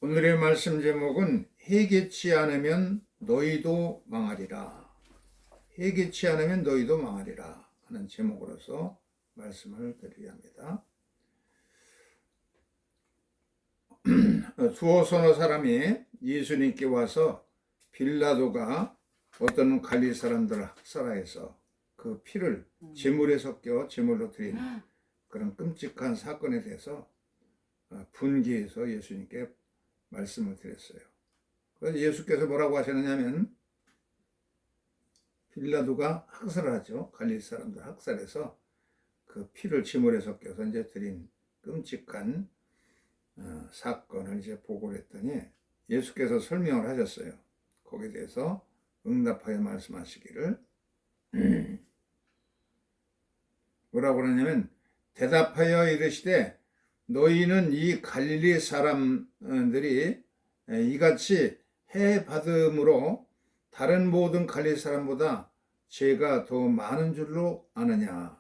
오늘의 말씀 제목은 회개치 않으면 너희도 망하리라. 회개치 않으면 너희도 망하리라 하는 제목으로서 말씀을 드리려 합니다. 두어 서너 사람이 예수님께 와서 빌라도가 어떤 갈릴 사람들을 학살하여서 그 피를 제물에 섞여 제물로 드린 그런 끔찍한 사건에 대해서 분개해서 예수님께 말씀을 드렸어요. 그래서 예수께서 뭐라고 하셨느냐면 빌라도가 학살을 하죠. 갈릴 사람들 학살해서 그 피를 제물에 섞여서 이제 드린 끔찍한 사건을 이제 보고를 했더니 예수께서 설명을 하셨어요. 거기에 대해서 응답하여 말씀하시기를 뭐라고 그러냐면 대답하여 이르시되 너희는 이 갈릴리 사람들이 이같이 해 받음으로 다른 모든 갈릴리 사람보다 죄가 더 많은 줄로 아느냐.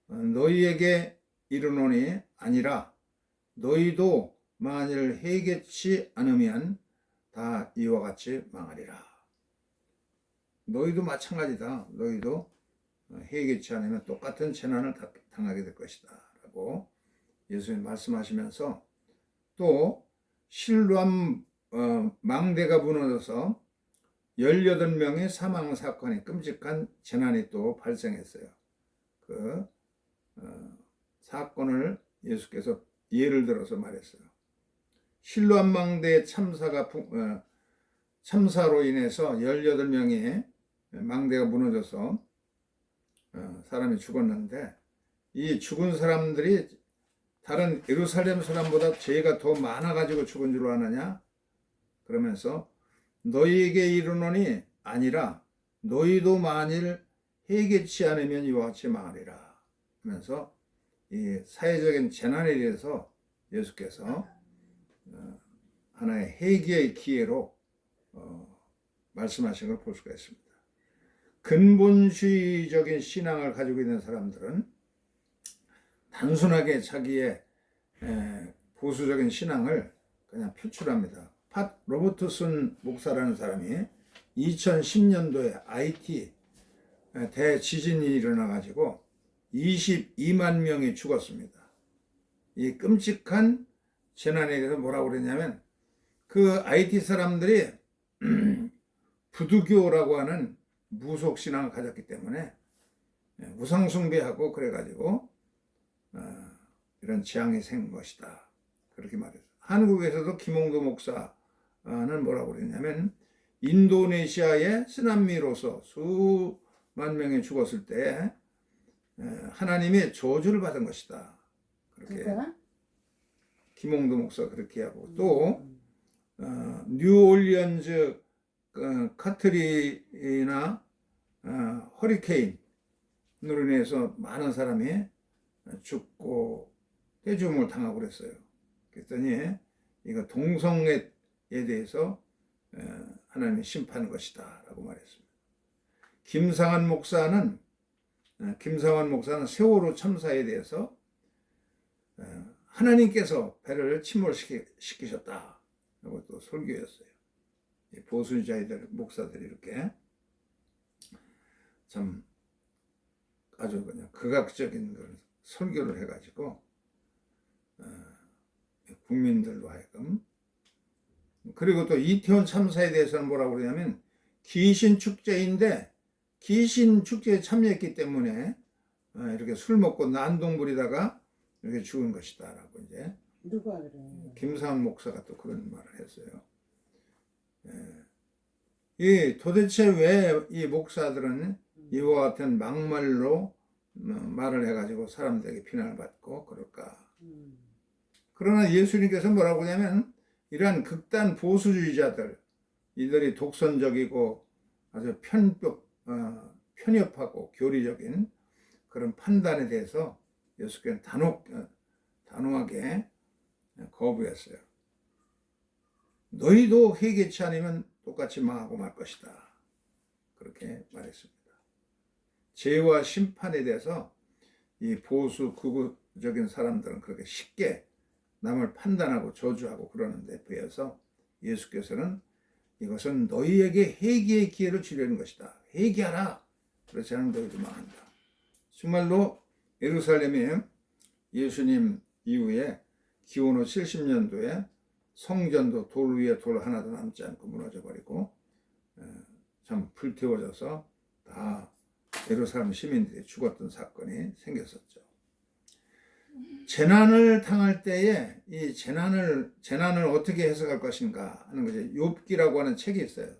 너희에게 이르노니 아니라 너희도 만일 회개치 않으면 다 이와 같이 망하리라. 너희도 마찬가지다. 너희도 회개치 않으면 똑같은 재난을 당하게 될 것이다 라고 예수님 말씀하시면서 또 실로암 망대가 무너져서 18명의 사망 사건이 끔찍한 재난이 또 발생했어요. 그 사건을 예수께서 예를 들어서 말했어요. 실로암 망대 참사로 인해서 18명의 망대가 무너져서 사람이 죽었는데 이 죽은 사람들이 다른 예루살렘 사람보다 죄가 더 많아가지고 죽은 줄 아느냐? 그러면서 너희에게 이르노니 아니라 너희도 만일 회개치 않으면 이와 같이 망하리라 하면서 이 사회적인 재난에 대해서 예수께서 하나의 회개의 기회로 말씀하신 걸 볼 수가 있습니다. 근본주의적인 신앙을 가지고 있는 사람들은 단순하게 자기의 보수적인 신앙을 그냥 표출합니다. 팟 로버트슨 목사라는 사람이 2010년도에 IT 대지진이 일어나가지고 22만 명이 죽었습니다. 이 끔찍한 재난에 대해서 뭐라고 그랬냐면 그 IT 사람들이 부두교라고 하는 무속신앙을 가졌기 때문에 우상숭배하고 그래가지고 이런 재앙이 생긴 것이다. 그렇게 말했어요. 한국에서도 김홍도 목사는 뭐라고 그랬냐면 인도네시아의 쓰나미로서 수만 명이 죽었을 때 하나님의 저주를 받은 것이다. 그렇게 김홍도 목사가 그렇게 하고 또 뉴올리언즈 카트리나 허리케인으로 인해서 많은 사람이 죽고 떼죽음을 당하고 그랬어요. 그랬더니 이거 동성애에 대해서 하나님이 심판한 것이다 라고 말했습니다. 김상환 목사는 세월호 참사에 대해서 하나님께서 배를 침몰시키셨다 라고 또 설교했어요. 보수자들 목사들이 이렇게 참 아주 그냥 극악적인 그런 설교를 해가지고 국민들로 하여금 그리고 또 이태원 참사에 대해서는 뭐라고 그러냐면 귀신 축제인데 귀신 축제에 참여했기 때문에 이렇게 술 먹고 난동 부리다가 이렇게 죽은 것이다 라고 이제 누가 그래? 김상훈 목사가 또 그런 말을 했어요. 이 도대체 왜 이 목사들은 이와 같은 막말로 말을 해가지고 사람들에게 비난을 받고 그럴까? 그러나 예수님께서 뭐라고 하냐면 이러한 극단 보수주의자들 이들이 독선적이고 아주 편협하고 교리적인 그런 판단에 대해서 예수께서는 단호하게 거부했어요. 너희도 회개치 않으면 똑같이 망하고 말 것이다. 그렇게 말했습니다. 죄와 심판에 대해서 이 보수 극우적인 사람들은 그렇게 쉽게 남을 판단하고 저주하고 그러는 데 비해서 예수께서는 이것은 너희에게 회개의 기회를 주려는 것이다. 회개하라. 그렇지 않으면 너희도 망한다. 정말로 예루살렘이 예수님 이후에 기원 후 70년도에 성전도 돌 위에 돌 하나도 남지 않고 무너져 버리고 참 불태워져서 다 예루살렘 시민들이 죽었던 사건이 생겼었죠. 재난을 당할 때에 이 재난을 어떻게 해석할 것인가 하는 것이 욥기라고 하는 책이 있어요.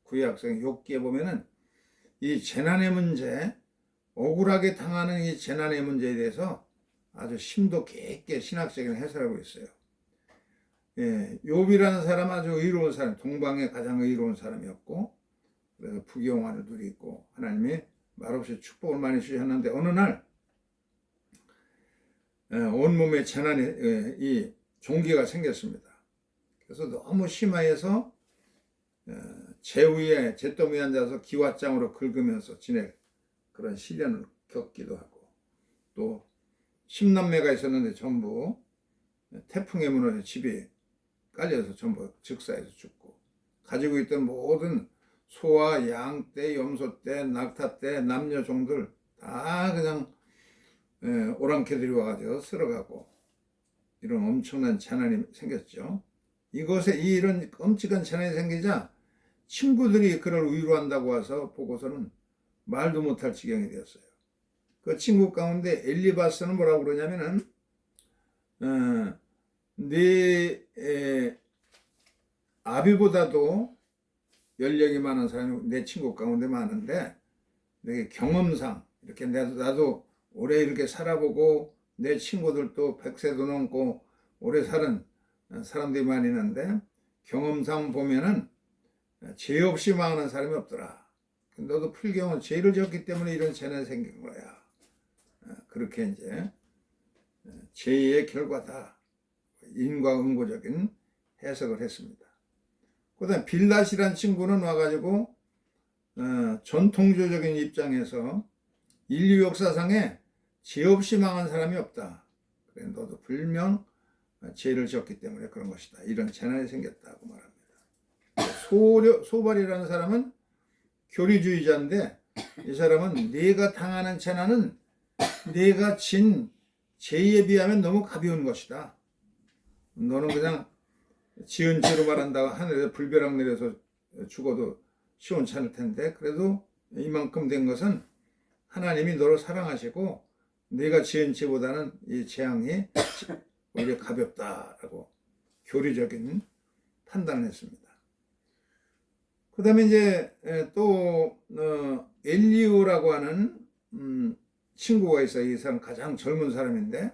구약성 욥기에 보면은 이 재난의 문제, 억울하게 당하는 이 재난의 문제에 대해서 아주 심도 깊게 신학적인 해설하고 있어요. 예, 욥이라는 사람 아주 의로운 사람, 동방의 가장 의로운 사람이었고, 그래서 부귀영화를 누리고 하나님이 말없이 축복을 많이 주셨는데 어느 날 온몸에 재난이 이 종기가 생겼습니다. 그래서 너무 심하여서 재위에 잿더미에 앉아서 기왓장으로 긁으면서 지낼 그런 시련을 겪기도 하고, 또 10남매가 있었는데 전부 태풍에 무너져 집이 깔려서 전부 즉사해서 죽고, 가지고 있던 모든 소와 양떼, 염소떼, 낙타떼, 남녀 종들 다 그냥 오랑캐들이 와가지고 쓸어가고, 이런 엄청난 재난이 생겼죠. 이런 끔찍한 재난이 생기자 친구들이 그를 위로한다고 와서 보고서는 말도 못할 지경이 되었어요. 그 친구 가운데 엘리바스는 뭐라고 그러냐면은 네 아비보다도 연령이 많은 사람이 내 친구 가운데 많은데, 내 경험상 이렇게 나도 오래 이렇게 살아보고 내 친구들도 100세도 넘고 오래 사는 사람들이 많이 있는데 경험상 보면은 죄 없이 망하는 사람이 없더라. 너도 풀경은 죄를 졌기 때문에 이런 재난이 생긴 거야. 그렇게 이제 죄의 결과다. 인과응보적인 해석을 했습니다. 그 다음에 빌닷이라는 친구는 와가지고 전통주의적인 입장에서 인류 역사상에 죄 없이 망한 사람이 없다. 그래, 너도 분명 죄를 졌기 때문에 그런 것이다. 이런 재난이 생겼다고 말합니다. 소발이라는 사람은 교리주의자인데, 이 사람은 네가 당하는 재난은 네가 진 죄에 비하면 너무 가벼운 것이다. 너는 그냥 지은 죄로 말한다고 하늘에서 불벼락 내려서 죽어도 시원찮을 텐데, 그래도 이만큼 된 것은 하나님이 너를 사랑하시고 네가 지은 죄보다는 이 재앙이 오히려 가볍다라고 교리적인 판단을 했습니다. 그 다음에 이제 또 엘리우라고 하는 친구가 있어요. 이 사람 가장 젊은 사람인데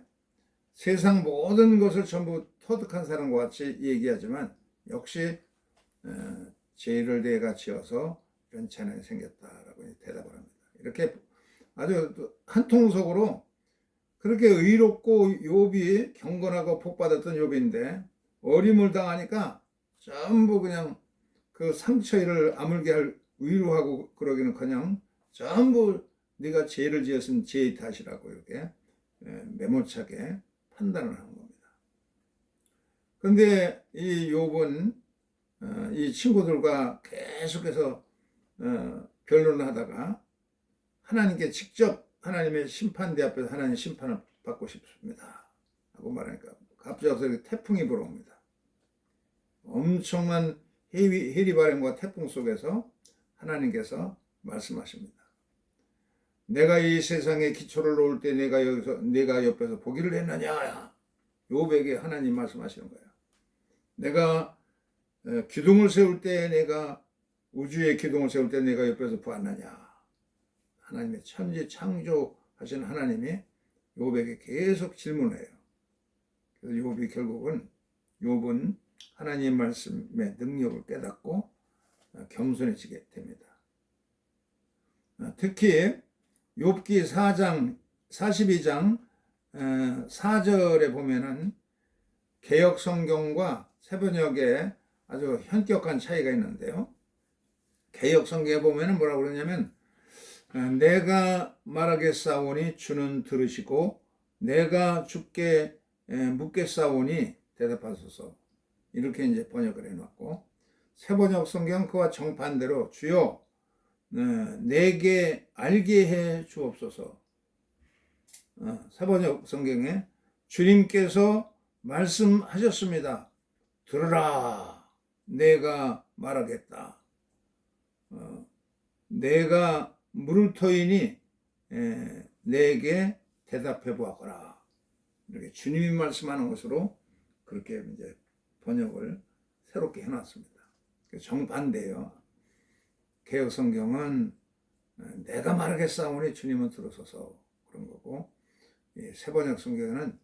세상 모든 것을 전부 터득한 사람과 같이 얘기하지만 역시 죄를 내가 지어서 이런 재난이 생겼다라고 대답을 합니다. 이렇게 아주 한통속으로 그렇게 의롭고 욥이 경건하고 복받았던 욥인데 어림을 당하니까 전부 그냥 그 상처를 아물게 할 위로하고 그러기는커녕 전부 네가 죄를 지었으면 죄의 탓이라고 이렇게 매몰차게 판단을 하는 겁니다. 그런데 이 욥은 이 친구들과 계속해서 변론을 하다가 하나님께 직접 하나님의 심판대 앞에서 하나님 심판을 받고 싶습니다 하고 말하니까 갑자기 태풍이 불어옵니다. 엄청난 해리바람과 태풍 속에서 하나님께서 말씀하십니다. 내가 이 세상에 기초를 놓을 때 내가 옆에서 보기를 했느냐. 욥에게 하나님 말씀하시는 거예요. 내가 기둥을 세울 때 내가 우주의 기둥을 세울 때 내가 옆에서 보았느냐. 하나님의 천지 창조하신 하나님이 욥에게 계속 질문해요. 그래서 욥이 결국은 욥은 하나님의 말씀의 능력을 깨닫고 겸손해지게 됩니다. 특히 욥기 4장 42장 4절에 보면은 개역 성경과 새번역에 아주 현격한 차이가 있는데요. 개역 성경에 보면은 뭐라고 그러냐면 내가 말하겠사오니 주는 들으시고 내가 주께 묻겠사오니 대답하소서. 이렇게 이제 번역을 해놨고, 새번역 성경 그와 정반대로 주여 내게 알게 해 주옵소서. 새번역 성경에 주님께서 말씀하셨습니다. 들으라, 내가 말하겠다. 내가 물을 터이니 내게 대답해 보아거라. 이렇게 주님이 말씀하는 것으로 그렇게 이제 번역을 새롭게 해놨습니다. 정반대예요. 개역 성경은 내가 말하겠사오니 주님은 들으소서 그런 거고, 새번역 성경에는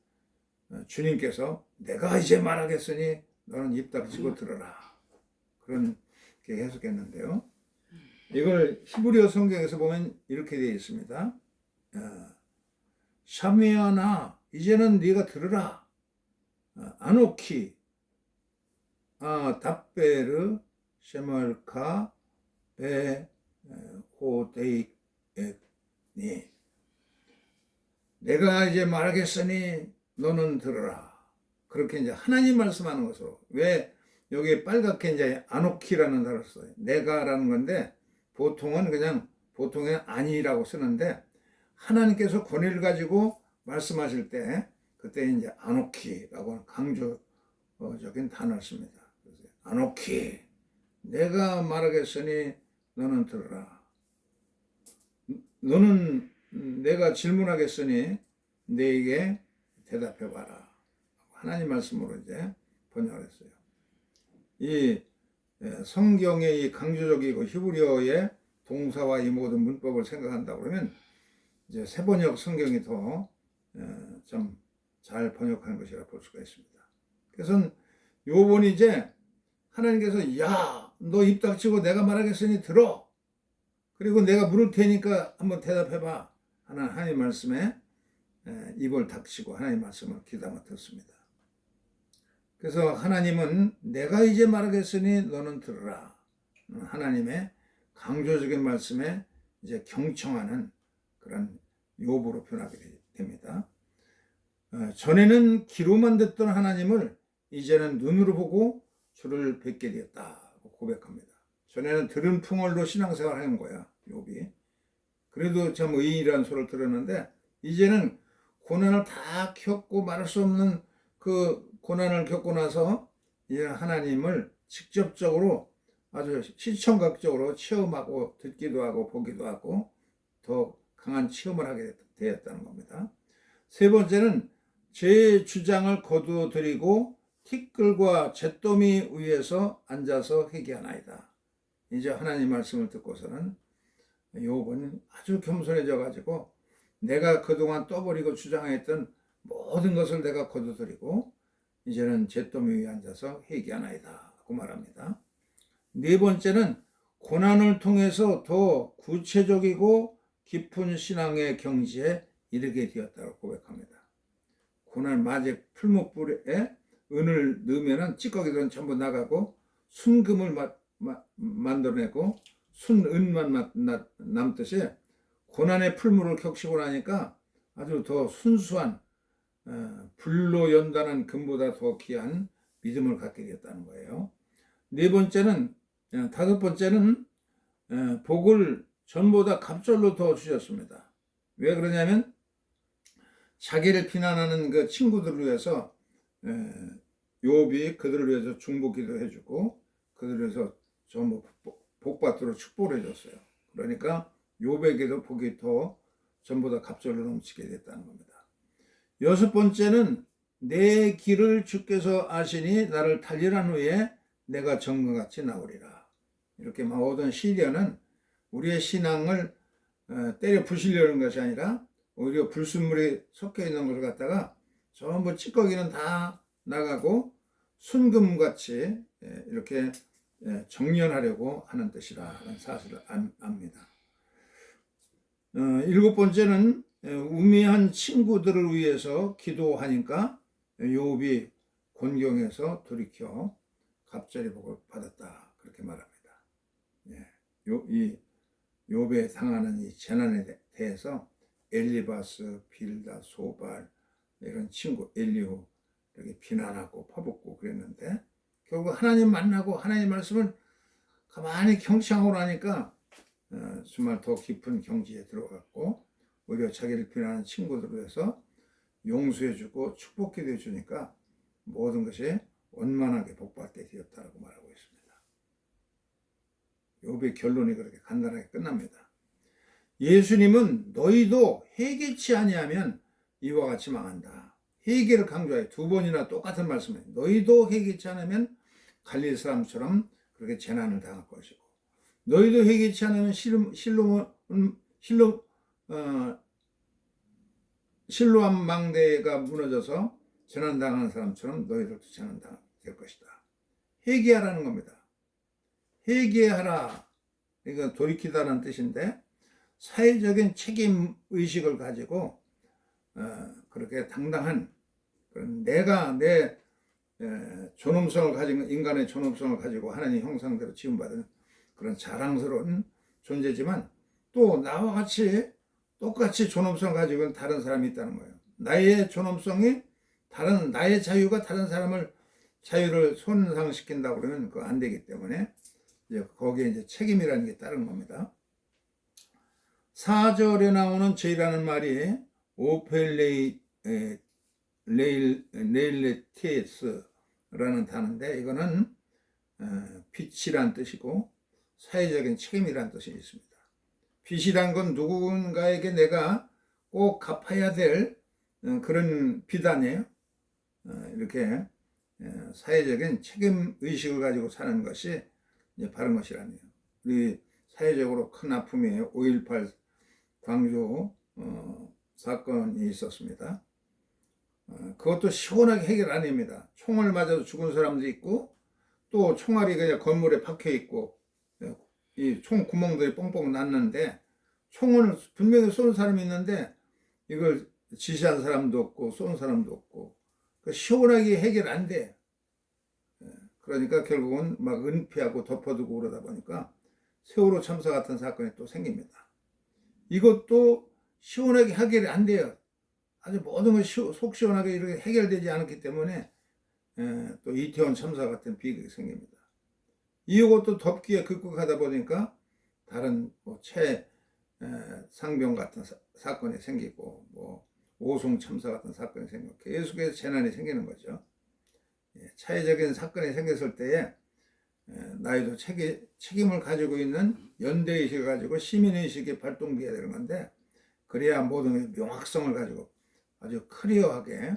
주님께서 내가 이제 말하겠으니 너는 입 닥치고 들어라. 그렇게 해석했는데요. 이걸 히브리어 성경에서 보면 이렇게 되어 있습니다. 샤미아나 이제는 네가 들으라. 아노키 답베르 셰멀카 베 호데이니 내가 이제 말하겠으니 너는 들으라. 그렇게 이제 하나님 말씀하는 것으로. 왜 여기 빨갛게 이제 아노키라는 단어를 써요. 내가라는 건데 보통은 그냥 보통은 아니라고 쓰는데 하나님께서 권위를 가지고 말씀하실 때 그때 이제 아노키라고 강조적인 단어를 씁니다. 그래서 아노키 내가 말하겠으니 너는 들으라. 너는 내가 질문하겠으니 내게 대답해 봐라. 하나님 말씀으로 이제 번역을 했어요. 이 성경의 이 강조적이고 히브리어의 동사와 이 모든 문법을 생각한다 그러면 이제 새번역 성경이 더 좀 잘 번역한 것이라 볼 수가 있습니다. 그래서 요번이 이제 하나님께서 야, 너 입 닥치고 내가 말하겠으니 들어. 그리고 내가 물을 테니까 한번 대답해봐. 하나님 말씀에 입을 닥치고 하나님 말씀을 귀담아 듣습니다. 그래서 하나님은 내가 이제 말하겠으니 너는 들으라. 하나님의 강조적인 말씀에 이제 경청하는 그런 요구로 변하게 됩니다. 전에는 귀로만 듣던 하나님을 이제는 눈으로 보고 주를 뵙게 되었다고 고백합니다. 전에는 들은 풍월로 신앙생활 하는 거야, 욥이. 그래도 참 의인이라는 소리를 들었는데 이제는 고난을 다 겪고 말할 수 없는 그 고난을 겪고 나서 이제 하나님을 직접적으로 아주 시청각적으로 체험하고 듣기도 하고 보기도 하고 더 강한 체험을 하게 되었다는 겁니다. 세 번째는 제 주장을 거두어드리고 티끌과 잿더미 위에서 앉아서 회개하나이다. 이제 하나님 말씀을 듣고서는 욥은 아주 겸손해져 가지고 내가 그동안 떠버리고 주장했던 모든 것을 내가 거두드리고 이제는 잿더미 위에 앉아서 회개하나이다 하고 말합니다. 네 번째는 고난을 통해서 더 구체적이고 깊은 신앙의 경지에 이르게 되었다고 고백합니다. 고난 마제 풀목불에 은을 넣으면 찌꺼기들은 전부 나가고 순금을 만들어내고 순은만 남듯이 고난의 풀물을 격시고 나니까 아주 더 순수한 불로 연단한 금보다 더 귀한 믿음을 갖게 되었다는 거예요. 다섯 번째는 복을 전보다 갑절로 더 주셨습니다. 왜 그러냐면 자기를 비난하는 그 친구들을 위해서 욥이 그들을 위해서 중보기도 해주고 그들을 위해서 전부 복받도록 축복을 해줬어요. 그러니까 욥에게도 복이 더 전보다 갑절로 넘치게 됐다는 겁니다. 여섯 번째는 내 길을 주께서 아시니 나를 달리란 후에 내가 정금같이 나오리라. 이렇게 모든 시련은 우리의 신앙을 때려 부시려는 것이 아니라 오히려 불순물이 섞여 있는 것을 갖다가 전부 찌꺼기는 다 나가고 순금같이 이렇게 정련하려고 하는 뜻이라는 사실을 압니다. 일곱 번째는 우매한 친구들을 위해서 기도하니까 욥이 곤경에서 돌이켜 갑절의 복을 받았다 그렇게 말합니다. 이 욥에 당하는 이 재난에 대해서 엘리바스, 빌다, 소발 이런 친구 엘리후 이렇게 비난하고 퍼붓고 그랬는데 결국 하나님 만나고 하나님 말씀을 가만히 경청하고 나니까 정말 더 깊은 경지에 들어갔고 오히려 자기를 비난하는 친구들을 위해서 용서해주고 축복기도 해주니까 모든 것이 원만하게 복받게 되었다고 말하고 있습니다. 욥의 결론이 그렇게 간단하게 끝납니다. 예수님은 너희도 회개치 아니하면 이와 같이 망한다. 회개를 강조하여 두 번이나 똑같은 말씀을 너희도 회개치 않으면 갈릴 사람처럼 그렇게 재난을 당할 것이고 너희도 회개치 않으면 실로암 망대가 무너져서 재난당하는 사람처럼 너희들도 재난당할 것이다. 회개하라는 겁니다. 회개하라. 이건 돌이키다는 뜻인데 사회적인 책임의식을 가지고 그렇게 당당한 내가 내 존엄성을 가진 인간의 존엄성을 가지고 하나님 형상대로 지음받은 그런 자랑스러운 존재지만 또 나와 같이 똑같이 존엄성을 가지고 있는 다른 사람이 있다는 거예요. 나의 존엄성이 나의 자유가 다른 사람을 자유를 손상시킨다고 그러면 그거 안 되기 때문에 이제 거기에 이제 책임이라는 게 따른 겁니다. 4절에 나오는 죄라는 말이 오펠레일레티에스라는 단어인데 이거는 빚이란 뜻이고 사회적인 책임이란 뜻이 있습니다. 빚이란 건 누군가에게 내가 꼭 갚아야 될 그런 빚 아니에요. 이렇게 사회적인 책임의식을 가지고 사는 것이 이제 바른 것이라네요. 우리 사회적으로 큰 아픔이 5.18 광주 사건이 있었습니다. 그것도 시원하게 해결 안 됩니다. 총을 맞아서 죽은 사람도 있고 또 총알이 그냥 건물에 박혀 있고 이 총 구멍들이 뻥뻥 났는데 총을 분명히 쏜 사람이 있는데 이걸 지시한 사람도 없고 쏜 사람도 없고 시원하게 해결 안 돼. 그러니까 결국은 막 은폐하고 덮어두고 그러다 보니까 세월호 참사 같은 사건이 또 생깁니다. 이것도 시원하게 해결이 안 돼요. 아주 모든 것이 속 시원하게 이렇게 해결되지 않았기 때문에 또 이태원 참사 같은 비극이 생깁니다. 이것도 덮기에 극복하다 보니까 다른 뭐 상병 같은 사건이 생기고 뭐 오송 참사 같은 사건이 생기고 계속해서 재난이 생기는 거죠. 차회적인 사건이 생겼을 때에 나이도 책임을 가지고 있는 연대의식을 가지고 시민의식이 발동돼야 되는 건데 그래야 모든 명확성을 가지고 아주 클리어하게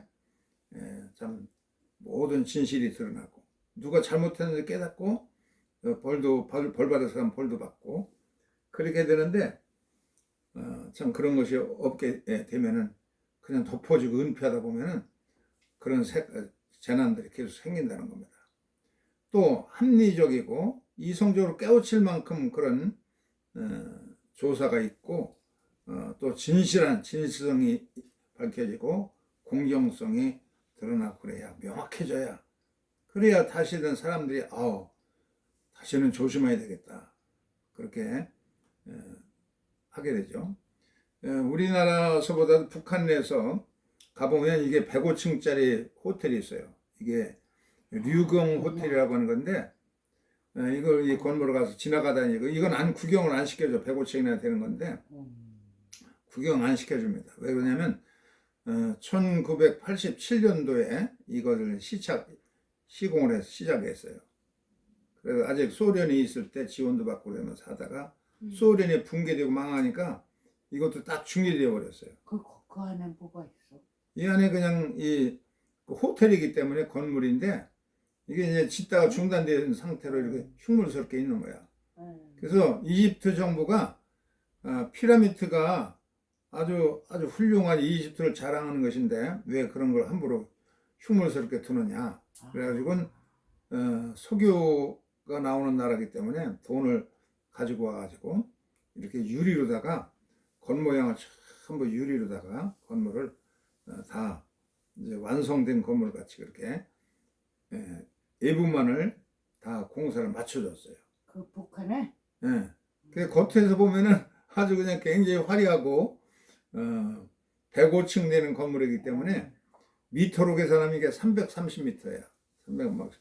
참 모든 진실이 드러나고 누가 잘못했는지 깨닫고 벌 받을 사람 벌도 받고 그렇게 되는데 참 그런 것이 없게 되면은 그냥 덮어지고 은폐하다 보면은 그런 재난들이 계속 생긴다는 겁니다. 또 합리적이고 이성적으로 깨우칠 만큼 그런 조사가 있고 또 진실성이 밝혀지고 공정성이 드러나고 그래야 명확해져야 그래야 다시는 사람들이 다시는 조심해야 되겠다 그렇게 하게 되죠. 우리나라서보다 북한 내에서 가보면 이게 105층짜리 호텔이 있어요. 이게 류경 호텔이라고 하는 건데 이걸 이 건물을 가서 지나가다니고 이건 구경을 안 시켜줘. 105층이나 되는 건데 구경 안 시켜줍니다. 왜 그러냐면 1987년도에 이거를 시공을 해서 시작했어요. 그래서 아직 소련이 있을 때 지원도 받고 그러면서 하다가 소련이 붕괴되고 망하니까 이것도 딱 중지되어 버렸어요. 그 안에 뭐가 있어? 이 안에 그냥 그 호텔이기 때문에 건물인데 이게 이제 짓다가 중단된 상태로 이렇게 흉물스럽게 있는 거야. 그래서 이집트 정부가 피라미드가 아주 훌륭한 이집트를 자랑하는 것인데 왜 그런 걸 함부로 흉물스럽게 두느냐. 그래가지고 석유가 나오는 나라이기 때문에 돈을 가지고 와가지고 이렇게 유리로다가 겉모양을 전부 유리로다가 건물을 다 이제 완성된 건물 같이 그렇게 외부만을 다 공사를 맞춰줬어요. 그 북한에? 예. 그 겉에서 보면은 아주 그냥 굉장히 화려하고 105층 되는 건물이기 때문에 미터로 계산하면 이게 330m야. 300막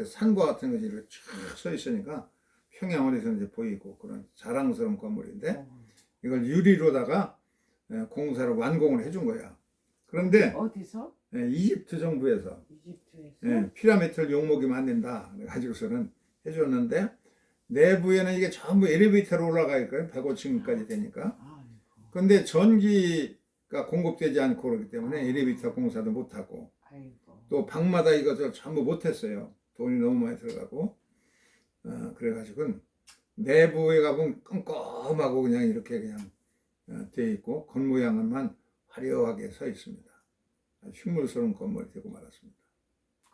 산과 같은 것이 이렇게 쫙 서 있으니까 평양원에서 이제 보이고 그런 자랑스러운 건물인데 이걸 유리로다가 공사를 완공을 해준 거야. 그런데 어디서? 이집트 정부에서 이집트에서? 피라미드를 용목이 만든다 그래가지고서는 해줬는데 내부에는 이게 전부 엘리베이터로 올라가 있거든. 105층까지 되니까. 아이고. 근데 전기가 공급되지 않고 그렇기 때문에 엘리베이터 공사도 못하고 아이고. 또 방마다 이것을 전부 못했어요. 돈이 너무 많이 들어가고 그래가지고 내부에 가보면 껌껌하고 그냥 이렇게 그냥 돼 있고 겉모양만 화려하게 서 있습니다. 흉물스러운 건물이 되고 말았습니다.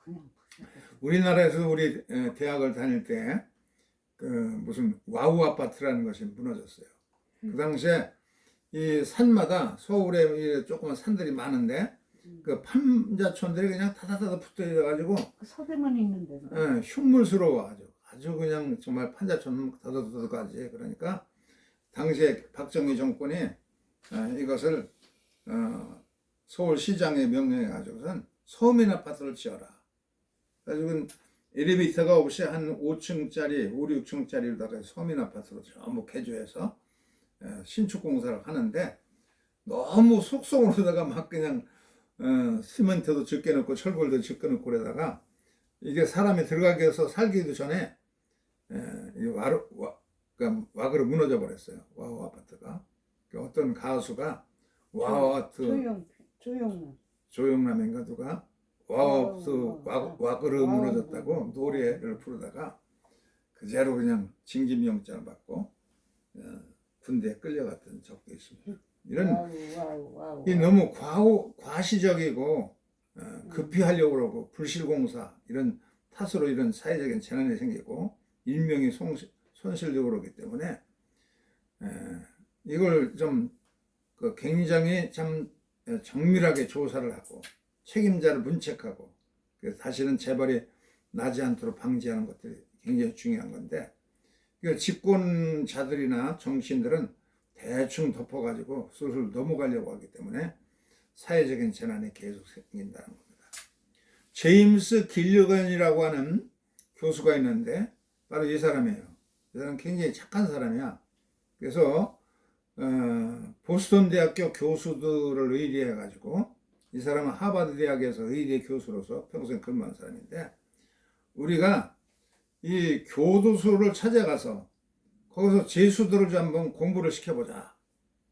그냥 부셔버려. 우리나라에서 우리 대학을 다닐 때 그 무슨 와우 아파트라는 것이 무너졌어요. 그 당시에 이 산마다 서울에 이 조그만 산들이 많은데 그 판자촌들이 그냥 타다타다 붙어 있어가지고 그 서대문에 있는데. 흉물스러워 아주 그냥 정말 판자촌 더더더까지. 그러니까 당시에 박정희 정권이 이것을 서울시장에 명령해 가지고선 서민 아파트를 지어라. 그래가지고 엘리베이터가 없이 한 5층짜리, 5, 6층짜리로다가 서민 아파트로 전부 개조해서 신축 공사를 하는데 너무 속성으로다가 막 그냥 시멘트도 적게넣고 철골도 적게넣고 그러다가 이게 사람이 들어가게 해서 살기도 전에 그러니까 와그로 무너져 버렸어요. 와우 아파트가. 어떤 가수가 와우 아파트 조영남인가 누가 와우 아파트 와그로 무너졌다고 노래를 부르다가 그대로 그냥 징집영장을 받고 군대에 끌려갔던 적도 있습니다. 이런 이 너무 과시적이고 급히 하려고 그러고 불실공사 이런 탓으로 이런 사회적인 재난이 생기고 인명이 손실되고 그러기 때문에 이걸 좀 굉장히 참 정밀하게 조사를 하고 책임자를 문책하고 다시는 재발이 나지 않도록 방지하는 것들이 굉장히 중요한 건데 집권자들이나 정치인들은 대충 덮어가지고 슬슬 넘어가려고 하기 때문에 사회적인 재난이 계속 생긴다는 겁니다. 제임스 길리건이라고 하는 교수가 있는데 바로 이 사람이에요. 이 사람은 굉장히 착한 사람이야. 그래서 보스턴 대학교 교수들을 의리해 가지고 이 사람은 하버드 대학에서 의대 교수로서 평생 근무한 사람인데 우리가 이 교도소를 찾아가서 거기서 죄수들을 좀 한번 공부를 시켜보자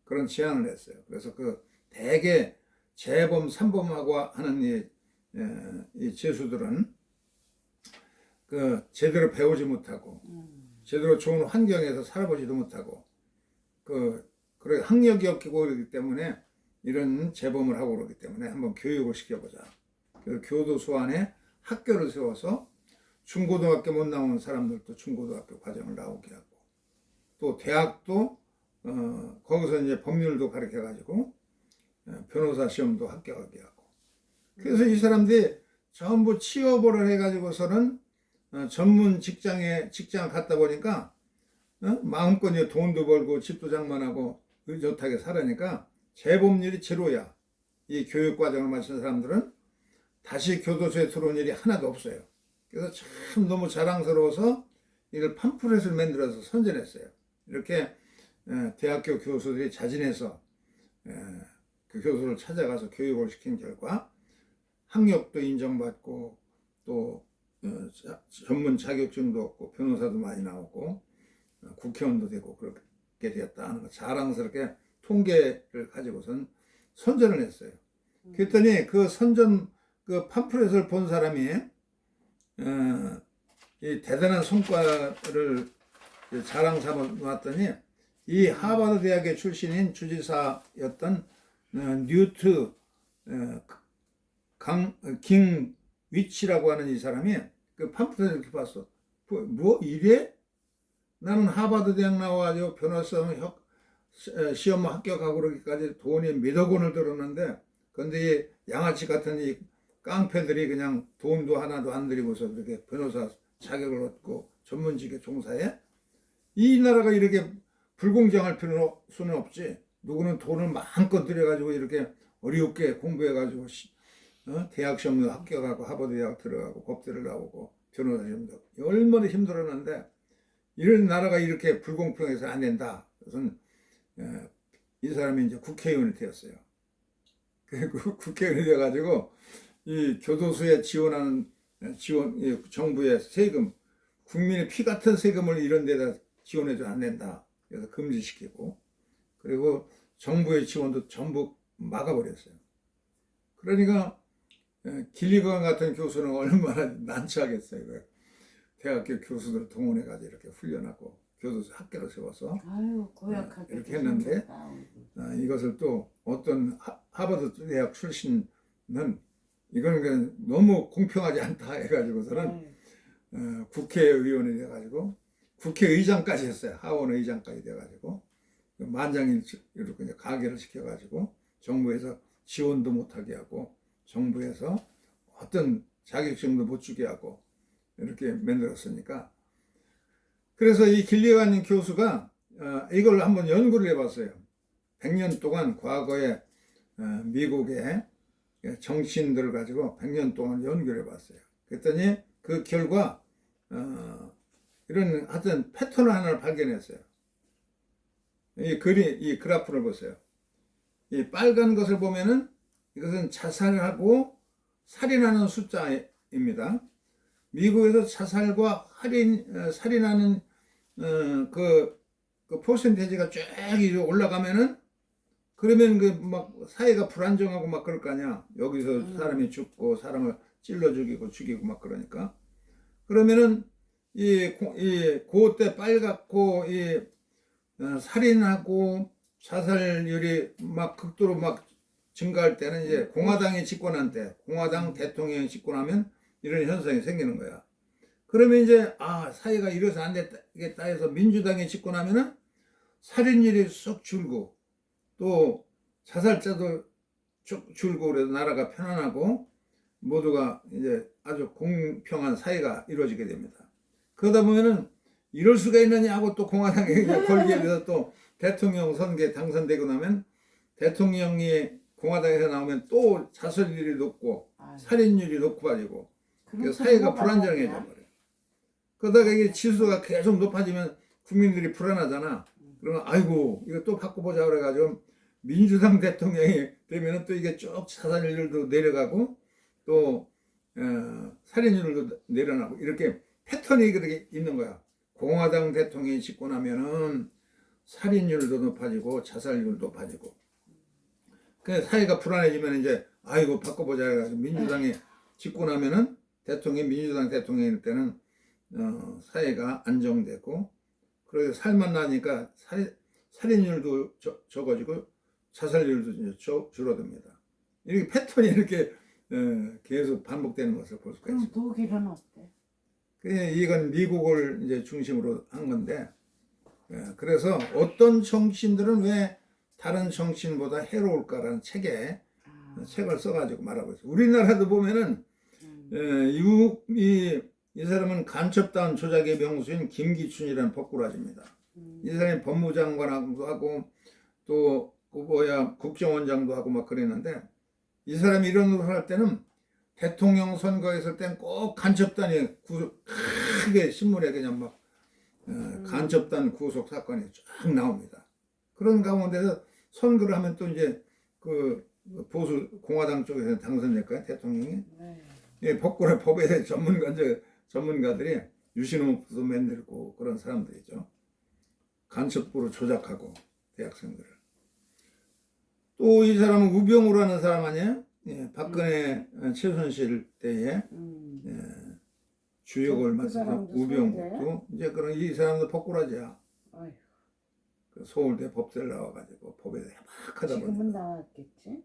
그런 제안을 했어요. 그래서 그 대개 재범, 삼범하고 하는 이 죄수들은 그 제대로 배우지 못하고 제대로 좋은 환경에서 살아보지도 못하고 그래 학력이 없고 그러기 때문에 이런 재범을 하고 그러기 때문에 한번 교육을 시켜보자. 그래서 교도소 안에 학교를 세워서 중고등학교 못 나오는 사람들도 중고등학교 과정을 나오게 하고 또 대학도 거기서 이제 법률도 가르쳐 가지고 변호사 시험도 합격하게 하고 그래서 이 사람들이 전부 취업을 해 가지고서는 전문 직장 갔다 보니까 마음껏 돈도 벌고 집도 장만하고 의젓하게 살으니까 재범률이 제로야. 이 교육 과정을 마친 사람들은 다시 교도소에 들어온 일이 하나도 없어요. 그래서 참 너무 자랑스러워서 이걸 팜플렛을 만들어서 선전했어요. 이렇게 대학교 교수들이 자진해서 그 교수를 찾아가서 교육을 시킨 결과 학력도 인정받고 또 전문 자격증도 얻고 변호사도 많이 나오고 국회의원도 되고 그렇게 되었다 하는 거 자랑스럽게 통계를 가지고선 선전을 했어요. 그랬더니 그 선전 그 팜플렛을 본 사람이 이 대단한 성과를 자랑 삼았더니 이 하버드 대학의 출신인 주지사였던 뉴트 킹 위치라고 하는 이 사람이 그 팜플렛을 이렇게 봤어. 뭐 이래? 나는 하버드 대학 나와가지고 변호사 시험 합격하고 그러기까지 돈이 몇억 원을 들었는데 근데 이 양아치 같은 이 깡패들이 그냥 돈도 하나도 안 들이고서 이렇게 변호사 자격을 얻고 전문직에 종사해? 이 나라가 이렇게 불공정할 수는 없지. 누구는 돈을 마음껏 들여가지고 이렇게 어렵게 공부해가지고 대학 시험도 합격하고 하버드 대학 들어가고 법대를 나오고 변호사 시험도 얼마나 힘들었는데 이런 나라가 이렇게 불공평해서 안 된다. 그래서 이 사람이 이제 국회의원이 되었어요. 그리고 국회의원이 돼가지고 이 교도소에 지원하는 이 정부의 세금, 국민의 피 같은 세금을 이런 데다 지원해서 안 된다. 그래서 금지시키고 그리고 정부의 지원도 전부 막아버렸어요. 그러니까 길리건 같은 교수는 얼마나 난처하겠어요. 대학교 교수들 동원해가지고 이렇게 훈련하고 교도소 학교를 세워서 아유 고약하게 이렇게 했는데 이것을 또 어떤 하버드 대학 출신은 이거는 그냥 너무 공평하지 않다 해가지고서는 국회의원이 돼가지고 국회의장까지 했어요. 하원 의장까지 돼가지고 만장일치로 이제 가결을 시켜가지고 정부에서 지원도 못하게 하고 정부에서 어떤 자격증도 못 주게 하고 이렇게 만들었으니까 그래서 이 길리건 교수가 이걸 한번 연구를 해봤어요. 100년 동안 과거에 미국의 정치인들을 가지고 100년 동안 연구를 해봤어요. 그랬더니 그 결과 이런 하여튼 패턴 하나를 발견했어요. 이 그래프를 보세요. 이 빨간 것을 보면은 이것은 자살하고 살인하는 숫자입니다. 미국에서 자살과 살인하는 그 퍼센테이지가 쭉 올라가면은 그러면 그 막 사회가 불안정하고 막 그럴 거 아니야. 여기서 사람이 죽고 사람을 찔러 죽이고 막 그러니까 그러면은 그때 빨갛고 살인하고 자살률이 막 극도로 막 증가할 때는 이제 공화당이 집권한 때, 공화당 대통령이 집권하면 이런 현상이 생기는 거야. 그러면 이제 사회가 이래서 안 되겠다 해서 민주당이 집권하면은 살인율이 쑥 줄고 또 자살자도 쭉 줄고 그래서 나라가 편안하고 모두가 이제 아주 공평한 사회가 이루어지게 됩니다. 그러다 보면은 이럴 수가 있느냐 하고 또 공화당이 걸기에 대해서 또 대통령 선거에 당선되고 나면 대통령이 공화당에서 나오면 또 자살률이 높고 살인율이 높아지고 사회가 불안정해져 버려요. 그러다가 이게 지수가 계속 높아지면 국민들이 불안하잖아. 그러면 아이고 이거 또 바꿔보자 그래가지고 민주당 대통령이 되면은 또 이게 쭉 자살률도 내려가고 또 살인율도 내려가고 이렇게 패턴이 그렇게 있는 거야. 공화당 대통령이 집권하면은 살인율도 높아지고 자살률도 높아지고. 그 사회가 불안해지면 이제 아이고 바꿔보자 해가지고 민주당이 집권하면은 민주당 대통령일 때는 사회가 안정되고 그래서 살만 나니까 살인율도 적어지고 자살률도 이제 줄어듭니다. 이렇게 패턴이 이렇게 계속 반복되는 것을 볼 수가 있습니다. 그럼 독일은 어때? 이건 미국을 이제 중심으로 한 건데, 그래서 어떤 정치인들은 왜 다른 정치인보다 해로울까라는 책을 써가지고 말하고 있어요. 우리나라도 보면은 이 사람은 간첩단 조작의 명수인 김기춘이라는 법꾸라지입니다. 이 사람이 법무장관도 하고 또 국정원장도 하고 막 그랬는데 이 사람이 이런 일을 할 때는 대통령 선거했을 땐 꼭 간첩단이 크게 신문에 그냥 막 간첩단 구속 사건이 쫙 나옵니다. 그런 가운데서 선거를 하면 또 이제 그 보수 공화당 쪽에서 당선될까요 대통령이? 법에 대해 전문가들이 유신호도 만들고 그런 사람들이죠. 간첩부로 조작하고 대학생들을. 또 이 사람은 우병우로 하는 사람 아니에요? 박근혜 최순실 때에 주역을 맡은 우병우도 이제 그런 이 사람도 법꾸라지야. 그 서울대 법대를 나와가지고 법에 해박하다 보니까. 지금은 나왔겠지.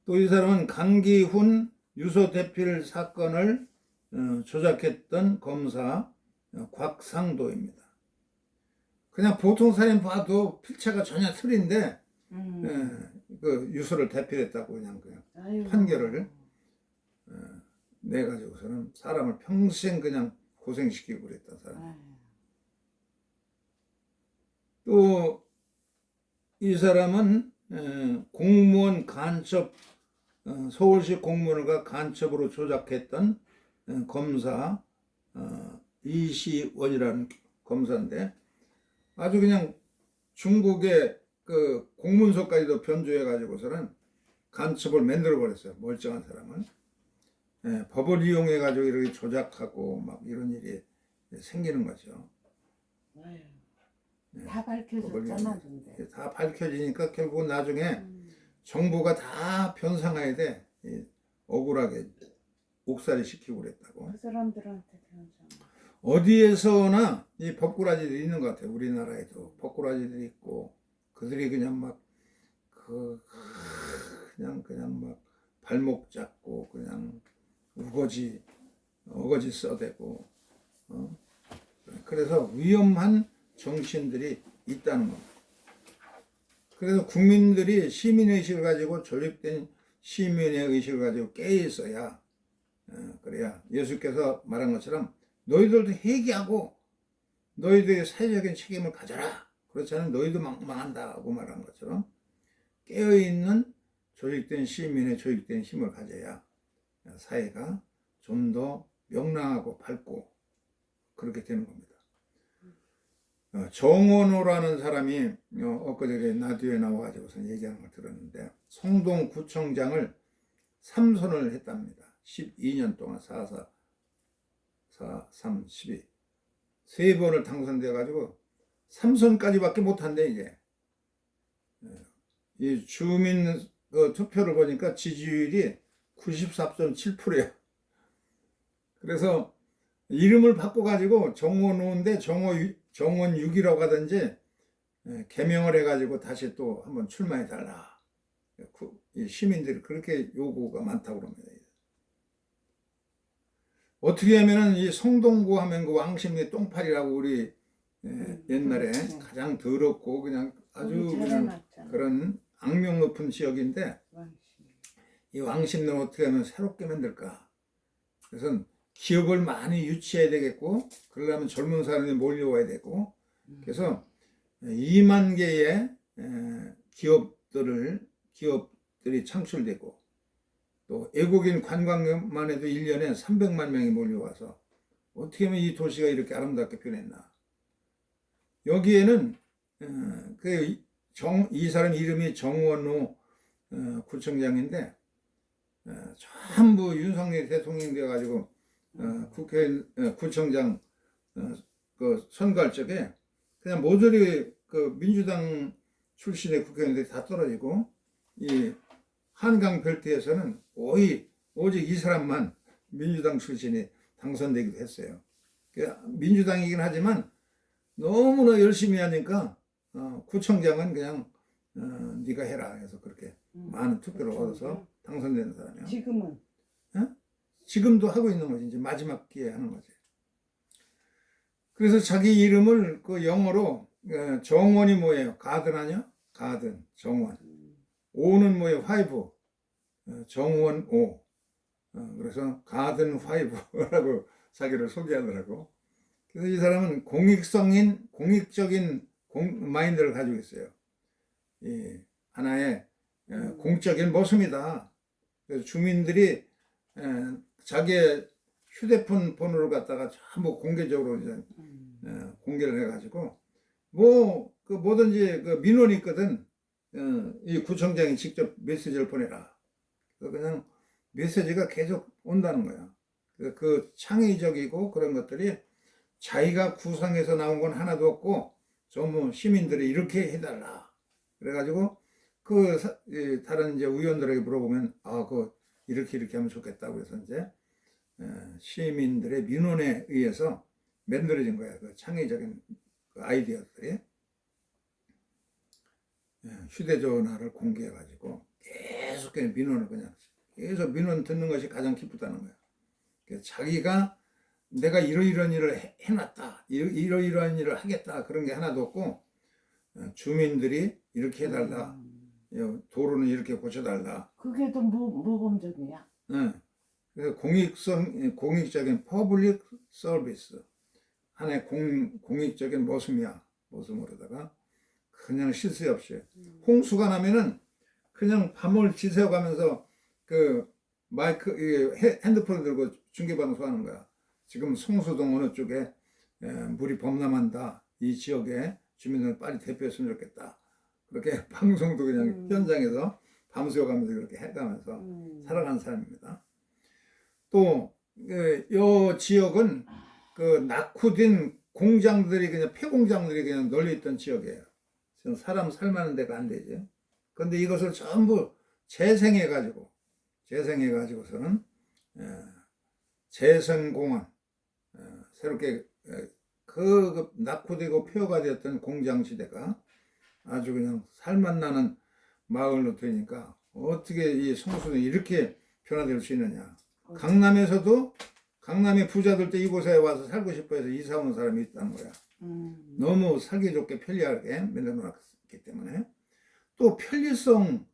또 이 사람은 강기훈 유서 대필 사건을 조작했던 검사 곽상도입니다. 그냥 보통 사람 봐도 필체가 전혀 틀린데 그 유서를 대필했다고 그냥 판결을 내가지고서는 사람을 평생 그냥 고생시키고 그랬던 사람. 또 이 사람은 공무원 간첩 서울시 공무원과 간첩으로 조작했던 검사 이시원이라는 검사인데 아주 그냥 중국의 그 공문서까지도 변조해 가지고서는 간첩을 만들어 버렸어요. 멀쩡한 사람은. 법을 이용해 가지고 이렇게 조작하고 막 이런 일이 생기는 거죠. 아유, 다 밝혀졌잖아, 근데. 다 밝혀지니까 결국 나중에 정부가 다 변상해야 돼. 억울하게 옥살이 시키고 그랬다고. 그 사람들한테 변상. 어디에서나 이 법꾸라지들이 있는 것 같아요. 우리나라에도 법꾸라지들이 있고 그들이 그냥 막 그냥 막 발목 잡고 그냥 어거지 써대고 그래서 위험한 정신들이 있다는 겁니다. 그래서 국민들이 시민의식을 가지고 조직된 시민의 의식을 가지고 깨어 있어야 그래야 예수께서 말한 것처럼 너희들도 회개하고 너희들의 사회적인 책임을 가져라. 그렇지 않으면 너희도 망한다고 말한 것처럼 깨어있는 조직된 시민의 조직된 힘을 가져야 사회가 좀 더 명랑하고 밝고 그렇게 되는 겁니다. 정원호라는 사람이 엊그제 라디오에 나와가지고서 얘기하는 걸 들었는데 성동구청장을 3선을 했답니다. 12년 동안 4, 3, 12 3번을 당선돼가지고 3선까지밖에 못한대 이제. 이 주민 투표를 보니까 지지율이 94.7%예요. 그래서 이름을 바꿔가지고 정원호인데 정원육이라고 하든지 개명을 해가지고 다시 또 한번 출마해달라. 시민들이 그렇게 요구가 많다고 그럽니다. 어떻게 하면은 이 성동구 하면 그 왕십리 똥파리라고 우리 옛날에 가장 더럽고 그냥 아주 그냥 그런 악명 높은 지역인데 이 왕십리를 어떻게 하면 새롭게 만들까? 그래서 기업을 많이 유치해야 되겠고 그러려면 젊은 사람이 몰려와야 되고 그래서 2만 개의 기업들이 창출되고 또 외국인 관광만 해도 1년에 300만 명이 몰려와서 어떻게 하면 이 도시가 이렇게 아름답게 변했나. 여기에는 이 사람 이름이 정원호 구청장인데 전부 윤석열 대통령이 돼가지고 국회의원 구청장 그 선거할 적에 그냥 모조리 그 민주당 출신의 국회의원들이 다 떨어지고 이 한강 벨트에서는 오직 이 사람만 민주당 출신이 당선되기도 했어요. 민주당이긴 하지만 너무나 열심히 하니까 구청장은 그냥 네가 해라 해서 그렇게 많은 투표를 얻어서 당선되는 사람이에요. 지금은? 지금도 하고 있는 거지. 이제 마지막 기회에 하는 거지. 그래서 자기 이름을 그 영어로 정원이 뭐예요? 가든 아니야? 가든, 정원. 오는 뭐예요? 화이브. 정원 오. 그래서 가든 화이브라고 자기를 소개하더라고. 그래서 이 사람은 공익적인 마인드를 가지고 있어요. 하나의 공적인 모습이다. 그래서 주민들이 자기의 휴대폰 번호를 갖다가 전부 공개적으로 이제 공개를 해가지고 뭐든지 그 민원이 있거든 이 구청장이 직접 메시지를 보내라. 그냥 메시지가 계속 온다는 거야. 그 창의적이고 그런 것들이 자기가 구상해서 나온 건 하나도 없고 전부 시민들이 이렇게 해달라. 그래가지고 다른 이제 의원들에게 물어보면 이렇게 하면 좋겠다고 해서 이제 시민들의 민원에 의해서 만들어진 거야. 그 창의적인 그 아이디어들이 휴대전화를 공개해가지고 계속 민원을 그냥 계속 민원 듣는 것이 가장 기쁘다는 거야. 그래서 자기가 내가 이러이러한 일을 해놨다, 이러이러한 일을 하겠다 그런 게 하나도 없고 주민들이 이렇게 해달라, 도로는 이렇게 고쳐달라. 그게 더 모범적이야. 그래서 공익적인 퍼블릭 서비스 하나의 공익적인 모습으로다가 그냥 쉴 새 없이 홍수가 나면은 그냥 밤을 지새워가면서 그 마이크 핸드폰을 들고 중계 방송하는 거야. 지금 성수동 어느 쪽에 물이 범람한다. 이 지역에 주민들 빨리 대피했으면 좋겠다. 그렇게 방송도 그냥 현장에서 밤새워가면서 그렇게 해가면서 살아가는 사람입니다. 또 이 지역은 그 낙후된 공장들이 그냥 폐공장들이 그냥 널려 있던 지역이에요. 지금 사람 살만한 데가 안 되죠. 그런데 이것을 전부 재생해 가지고서는 재생공원 새롭게 그 낙후되고 폐허가 되었던 공장 시대가 아주 그냥 살맛나는 마을로 되니까 어떻게 이 성수동이 이렇게 변화될 수 있느냐. 강남에서도 강남의 부자들도 이곳에 와서 살고 싶어 해서 이사 오는 사람이 있다는 거야. 너무 살기 좋게 편리하게 만들어 놨기 때문에. 또 편리성,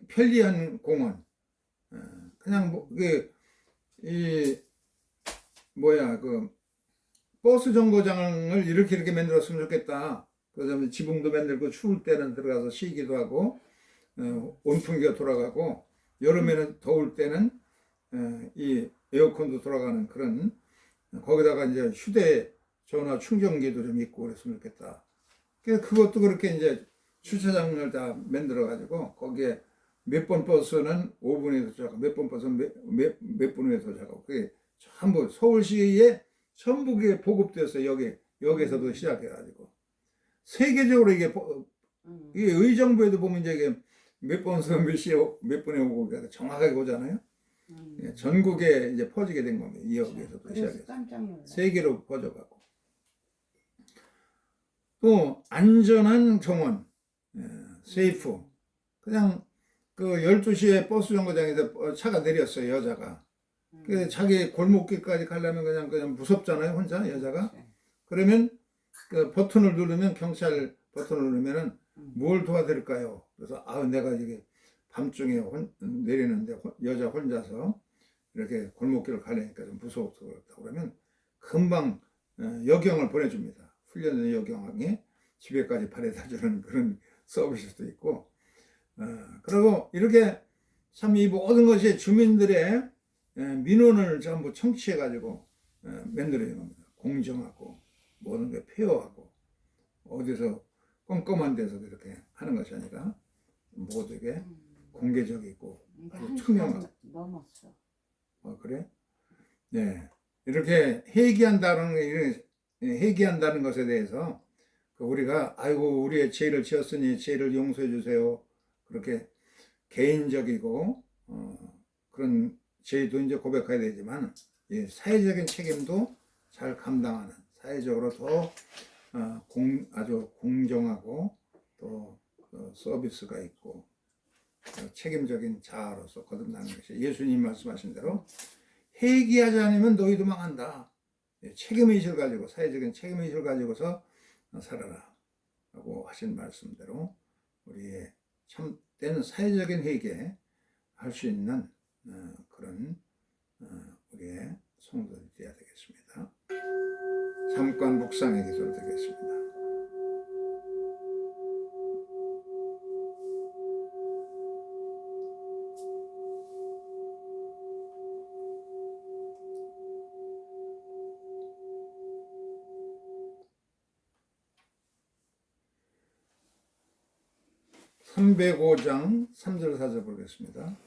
편리한 공원. 그냥 버스 정거장을 이렇게 만들었으면 좋겠다. 그다음에 지붕도 만들고 추울 때는 들어가서 쉬기도 하고 온풍기가 돌아가고 여름에는 더울 때는 이 에어컨도 돌아가는 그런 거기다가 이제 휴대전화 충전기도 좀 있고 그랬으면 좋겠다. 그래서 그것도 그렇게 이제 주차장을 다 만들어 가지고 거기에 몇 번 버스는 5분에 도착하고 몇 번 버스는 몇 분 후에 도착하고 그게 전부 서울시에 전부 그게 보급되었어요. 여기에서도 시작해 가지고 세계적으로 이게 의정부에도 보면 이제 몇 번서 몇 시에 몇 분에 오고 정확하게 오잖아요. 전국에 이제 퍼지게 된 겁니다. 이 역에서도 시작해서 세계로 퍼져가고 또 안전한 정원, 세이프. 그냥 그 12시에 버스 정거장에서 차가 내렸어요. 여자가. 그 자기 골목길까지 가려면 그냥 무섭잖아요. 혼자 여자가. 그러면 그 버튼을 누르면 경찰 버튼을 누르면은 뭘 도와드릴까요? 그래서 내가 이게 밤중에 내리는데 여자 혼자서 이렇게 골목길을 가려니까 좀 무서워서 그렇다 그러면 금방 여경을 보내줍니다. 훈련된 여경이 집에까지 바래다주는 그런 서비스도 있고 그리고 이렇게 참 이 모든 것이 주민들의 민원을 전부 청취해 가지고 만들어진 겁니다. 공정하고 모든 게 페어하고 어디서 껌껌한 데서도 이렇게 하는 것이 아니라 모두에게 공개적이고 아주 투명하고. 넘었어. 그래? 네. 이렇게 회개한다는 것에 대해서 우리가 아이고 우리의 죄를 지었으니 죄를 용서해 주세요. 그렇게 개인적이고 그런 죄도 이제 고백해야 되지만 사회적인 책임도 잘 감당하는 사회적으로 더 아주 공정하고 또 서비스가 있고 책임적인 자아로서 거듭나는 것이 예수님 말씀하신 대로 회개하지 않으면 너희도 망한다. 책임의식을 가지고 사회적인 책임의식을 가지고서 살아라 라고 하신 말씀대로 우리의 참된 사회적인 회개 할 수 있는 그런 우리의 성도들이 되어야 되겠습니다. 잠깐 묵상의 기도를 드리겠습니다. (305장) 3절 4절 보겠습니다.